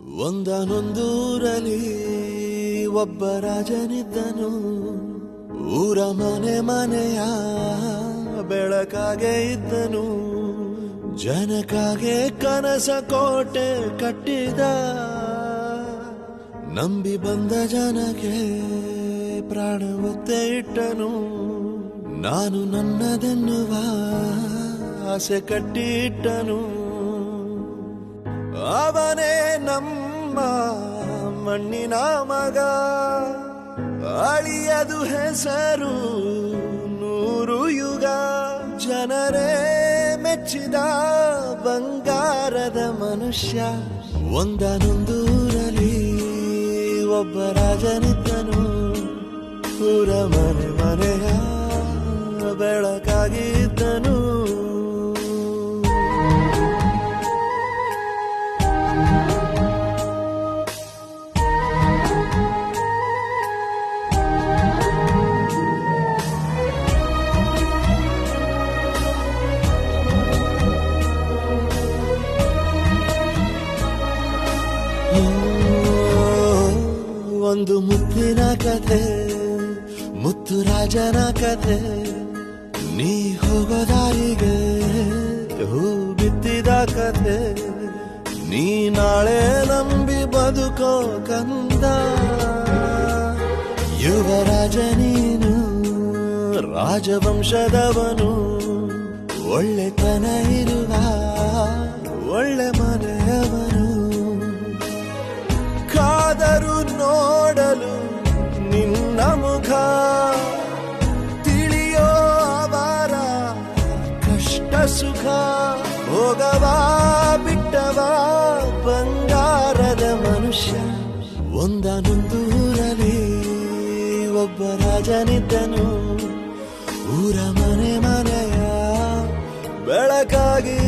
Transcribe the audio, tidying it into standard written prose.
ಒಂದನೊಂದೂರಲ್ಲಿ ಒಬ್ಬ ರಾಜನಿದ್ದನು. ಊರ ಮನೆ ಮನೆಯ ಬೆಳಕಾಗೆ ಇದ್ದನು. ಜನಕಾಗೆ ಕನಸ ಕೋಟೆ ಕಟ್ಟಿದ. ನಂಬಿ ಬಂದ ಜನಕ್ಕೆ ಪ್ರಾಣ ಒತ್ತೆ ಇಟ್ಟನು. ನಾನು ನನ್ನದೆನ್ನುವ ಆಸೆ ಕಟ್ಟಿಟ್ಟನು. ಅವನೇ ನಮ್ಮ ಮಣ್ಣಿನ ಮಗ. ಅಳಿಯದು ಹೆಸರು 100 ಯುಗ. ಜನರೇ ಮೆಚ್ಚಿದ ಬಂಗಾರದ ಮನುಷ್ಯ. ಒಂದನೊಂದೂರಲ್ಲಿ ಒಬ್ಬ ರಾಜನಿದ್ದನು. ಊರ ಮನೆ ಮನೆಯ ಬೆಳಕಾಗಿದ್ದನು. ಒಂದು ಮುತ್ತಿನ ಕಥೆ, ಮುತ್ತು ರಾಜನ ಕಥೆ. ನೀ ಹೋಗೋ ದಾರಿಗೆ ಹೂ ಬಿತ್ತಿದ ಕಥೆ. ನೀ ನಾಳೆ ನಂಬಿ ಬದುಕೋ ಕಂದ. ಯುವರಾಜ ನೀನು, ರಾಜವಂಶದವನು. ಒಳ್ಳೆತನ ಇರುವ ಒಳ್ಳೆ ಮನೆಯವನು. ಕಾದರು ನೋಡಲು ನಿನ್ನ ಮುಖ. ತಿಳಿಯೋ ಅವರ ಕಷ್ಟ ಸುಖ. ಹೋಗವಾ ಬಿಟ್ಟವಾ ಬಂಗಾರದ ಮನುಷ್ಯ. ಒಂದನೊಂದೂರಲ್ಲಿ ಒಬ್ಬ ರಾಜನಿದ್ದನು. ಊರ ಮನೆ ಮನೆಯ ಬೆಳಕಾಗಿ